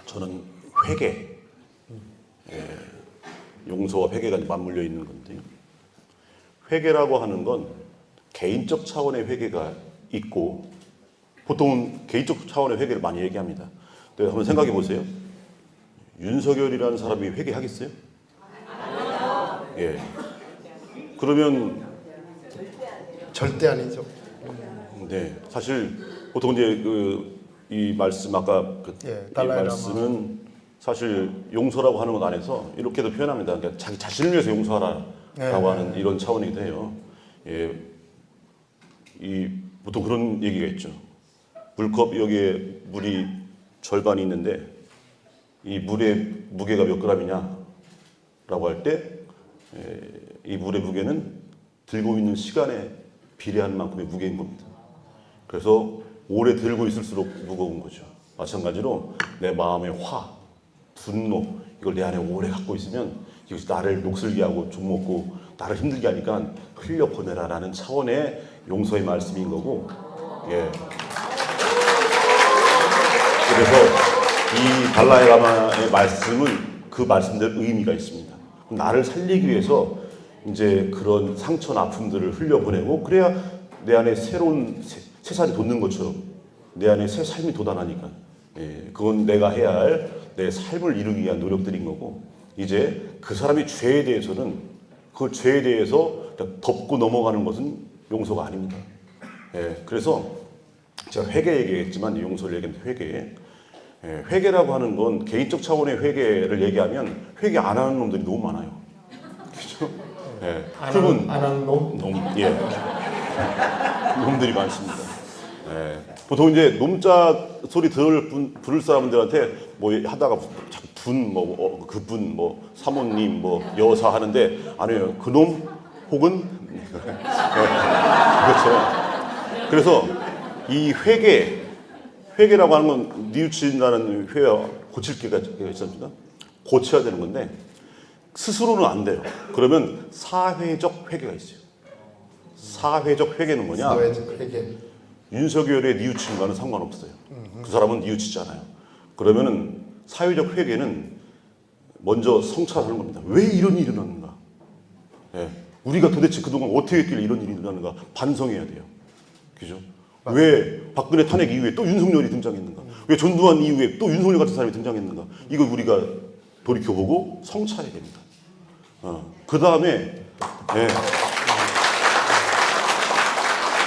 저는 회개, 용서와 회개가 맞물려 있는 건데요. 회개라고 하는 건 개인적 차원의 회개가 있고, 보통은 개인적 차원의 회개를 많이 얘기합니다. 근데 한번 생각해 보세요. 윤석열이라는 사람이 회개하겠어요? 예. 그러면 절대 아니죠. 네, 사실 보통 이제 이 말씀 아까 이 말씀은 사실 용서라고 하는 것 안에서 이렇게도 표현합니다. 그러니까 자기 자신을 위해서 용서하라라고 하는 이런 차원이기도 해요. 예, 보통 그런 얘기가 있죠. 물컵 여기에 물이 절반이 있는데 이 물의 무게가 몇 g이냐라고 할 때 이 물의 무게는 들고 있는 시간에 비례하는 만큼의 무게인 겁니다. 그래서 오래 들고 있을수록 무거운 거죠. 마찬가지로 내 마음의 화, 분노 이걸 내 안에 오래 갖고 있으면 이것이 나를 녹슬게 하고 좀먹고 나를 힘들게 하니까 흘려보내라라는 차원의 용서의 말씀인 거고, 예. 그래서 이 달라이 라마의 말씀은 그 말씀대로 의미가 있습니다. 나를 살리기 위해서 이제 그런 상처나 아픔들을 흘려보내고, 그래야 내 안에 새로운 새살이 돋는 것처럼 내 안에 새 삶이 돋아나니까, 예, 그건 내가 해야 할 내 삶을 이루기 위한 노력들인 거고, 이제 그 사람이 죄에 대해서는 그 죄에 대해서 덮고 넘어가는 것은 용서가 아닙니다. 예, 그래서 제가 회개 얘기했지만 용서를 얘기하면 회개라고 하는 건 개인적 차원의 회개를 얘기하면 회개 안 하는 놈들이 너무 많아요. 그죠? 예. 안 하는 놈? 예. 놈들이 많습니다. 예. 보통 이제 놈자 소리 부를 사람들한테 뭐 하다가 그분, 뭐 사모님, 뭐 여사 하는데 아니에요. 그놈 혹은 그렇죠. 그래서 이 회개라고 하는 건 뉘우친다는 회와 고칠 게가 있습니다. 고쳐야 되는 건데 스스로는 안 돼요. 그러면 사회적 회개가 있어요. 사회적 회개는 뭐냐? 사회적 회개. 윤석열의 뉘우침과는 상관없어요. 그 사람은 뉘우치지 않아요. 그러면은 사회적 회개는 먼저 성찰하는 겁니다. 왜 이런 일이 일어났는가? 예. 우리가 도대체 그동안 어떻게 했길래 이런 일이 일어났는가? 반성해야 돼요. 그죠? 왜 박근혜 탄핵 이후에 또 윤석열이 등장했는가? 왜 전두환 이후에 또 윤석열 같은 사람이 등장했는가? 이걸 우리가 돌이켜보고 성찰해야 됩니다. 그 다음에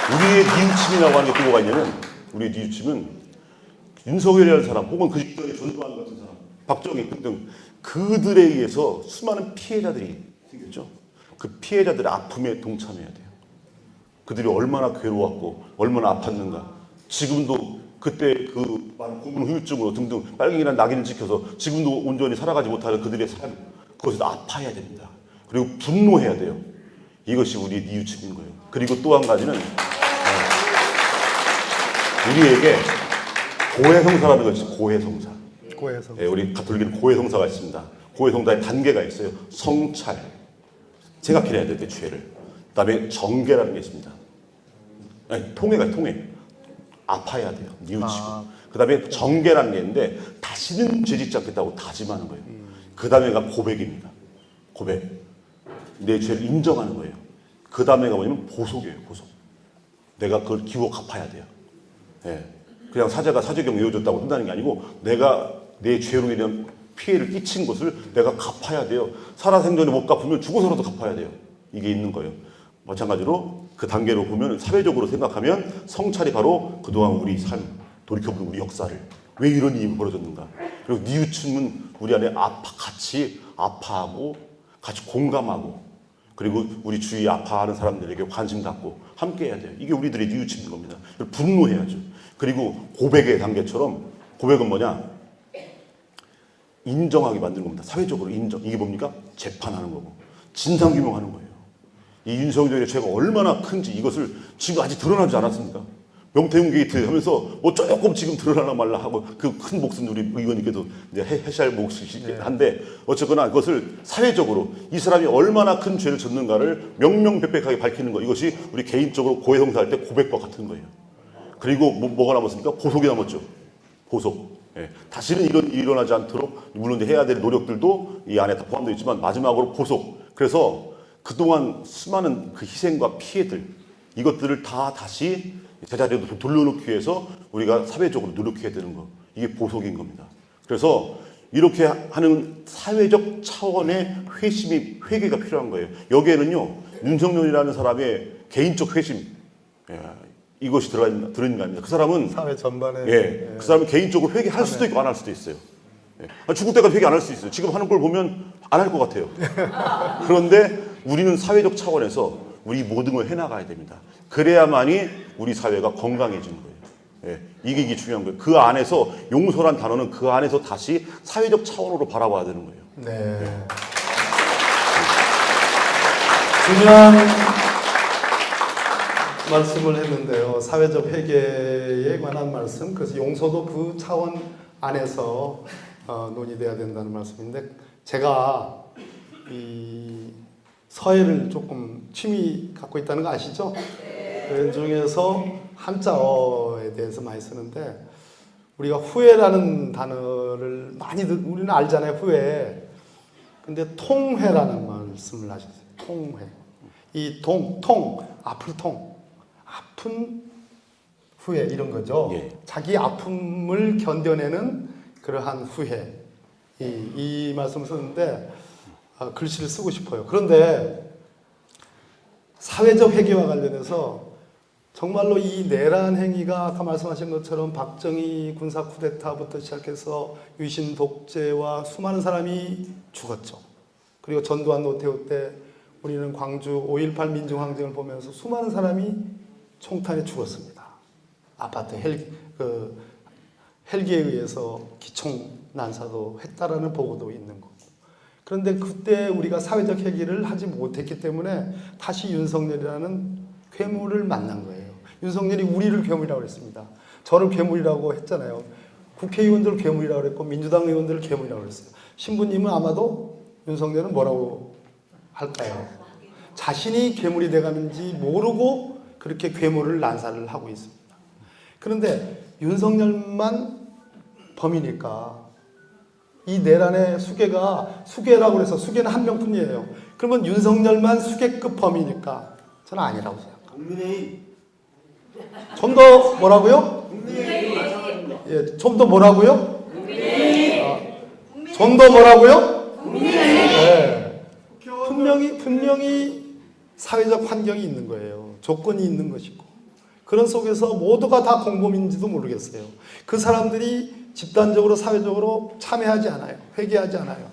우리의 뉘우침이라고 하는 게 또 뭐가 있냐면, 우리의 뉘우침은 윤석열이라는 사람 혹은 그 시절에 전두환 같은 사람, 박정희 등등 그들에 의해서 수많은 피해자들이 생겼죠. 그 피해자들의 아픔에 동참해야 돼요. 그들이 얼마나 괴로웠고 얼마나 아팠는가. 지금도 그때 그 구분 후유증으로 등등 빨갱이란 낙인을 지켜서 지금도 온전히 살아가지 못하는 그들의 삶, 그것에서 아파야 됩니다. 그리고 분노해야 돼요. 이것이 우리의 뉘우침인 거예요. 그리고 또 한 가지는 우리에게 고해성사라는 것이 고해성사. 예, 우리 가톨릭은 고해성사가 있습니다. 고해성사의 단계가 있어요. 성찰, 생각해내야 될 때 죄를. 그 다음에 정계라는 게 있습니다. 아니, 통해. 아파야 돼요. 뉘우치고. 그 다음에 정계라는 게 있는데 다시는 죄 짓지 않겠다고 다짐하는 거예요. 그 다음에가 고백입니다. 고백. 내 죄를 인정하는 거예요. 그 다음에가 뭐냐면 보속이에요. 보속. 내가 그걸 기워 갚아야 돼요. 예. 그냥 사제가 사제경 외워줬다고 한다는 게 아니고 내가 내 죄로 인한 피해를 끼친 것을 내가 갚아야 돼요. 살아생전에 못 갚으면 죽어서라도 갚아야 돼요. 이게 있는 거예요. 마찬가지로 그 단계로 보면 사회적으로 생각하면 성찰이 바로 그동안 우리 삶, 돌이켜보는 우리 역사를 왜 이런 일이 벌어졌는가. 그리고 뉘우침은 우리 안에 같이 아파하고 같이 공감하고 그리고 우리 주위에 아파하는 사람들에게 관심 갖고 함께 해야 돼요. 이게 우리들의 뉘우침인 겁니다. 분노해야죠. 그리고 고백의 단계처럼 고백은 뭐냐? 인정하게 만드는 겁니다. 사회적으로 인정. 이게 뭡니까? 재판하는 거고 진상규명하는 거예요. 이 윤석열의 죄가 얼마나 큰지 이것을 지금 아직 드러나지 않았습니까? 명태균 게이트 하면서 뭐 조금 지금 드러나나 말라 하고 그 큰 몫은 우리 의원님께도 이제 해시할 몫이긴 한데 어쨌거나 그것을 사회적으로 이 사람이 얼마나 큰 죄를 졌는가를 명명백백하게 밝히는 거, 이것이 우리 개인적으로 고해성사할 때 고백과 같은 거예요. 그리고 뭐가 남았습니까? 보석이 남았죠. 보속. 예. 다시는 이런 일이 일어나지 않도록 물론 이제 해야 될 노력들도 이 안에 다 포함되어 있지만 마지막으로 보속. 그래서 그동안 수많은 그 희생과 피해들 이것들을 다 다시 제자리로 돌려놓기 위해서 우리가 사회적으로 노력해야 되는 거. 이게 보속인 겁니다. 그래서 이렇게 하는 사회적 차원의 회개가 필요한 거예요. 여기에는요, 윤석열이라는 사람의 개인적 회심, 이것이 들어있는 거 아닙니다. 그 사람은 사회 전반에 그 사람은 개인적으로 회개할 수도 있고 안 할 수도 있어요. 죽을 때까지 회개 안 할 수 있어요. 지금 하는 걸 보면 안 할 것 같아요. 그런데 우리는 사회적 차원에서 우리 모든 걸 해나가야 됩니다. 그래야만이 우리 사회가 건강해지는 거예요. 이게 중요한 거예요. 그 안에서 용서란 단어는 그 안에서 다시 사회적 차원으로 바라봐야 되는 거예요. 네. 중요한 말씀을 했는데요. 사회적 회개에 관한 말씀, 그래서 용서도 그 차원 안에서 논의돼야 된다는 말씀인데, 제가 이 서예를 조금 취미 갖고 있다는 거 아시죠? 그 중에서 한자어에 대해서 많이 쓰는데, 우리가 후회라는 단어를 많이 우리는 알잖아요. 후회. 근데 통회라는 말씀을 하셨어요. 통회. 이 아플 통. 아픈 후회 이런 거죠. 예. 자기 아픔을 견뎌내는 그러한 후회. 이 말씀을 썼는데 글씨를 쓰고 싶어요. 그런데 사회적 회개와 관련해서 정말로 이 내란 행위가 아까 말씀하신 것처럼 박정희 군사 쿠데타부터 시작해서 유신 독재와 수많은 사람이 죽었죠. 그리고 전두환 노태우 때 우리는 광주 5.18 민중항쟁을 보면서 수많은 사람이 총탄에 죽었습니다. 아파트 헬기에 의해서 기총 난사도 했다라는 보고도 있는 거고. 그런데 그때 우리가 사회적 회개를 하지 못했기 때문에 다시 윤석열이라는 괴물을 만난 거예요. 윤석열이 우리를 괴물이라고 그랬습니다. 저를 괴물이라고 했잖아요. 국회의원들을 괴물이라고 그랬고 민주당 의원들을 괴물이라고 그랬어요. 신부님은 아마도 윤석열은 뭐라고 할까요? 자신이 괴물이 돼가는지 모르고 그렇게 괴물을 난사를 하고 있습니다. 그런데 윤석열만 범이니까 이 내란의 수괴라고 해서 수괴는 한 명뿐이에요. 그러면 윤석열만 수괴급 범이니까 저는 아니라고 생각합니다. 좀 더 뭐라고요? 예, 좀 더 뭐라고요? 좀 더 뭐라고요? 네. 분명히 사회적 환경이 있는 거예요. 조건이 있는 것이고. 그런 속에서 모두가 다 공범인지도 모르겠어요. 그 사람들이 집단적으로 사회적으로 참여하지 않아요. 회개하지 않아요.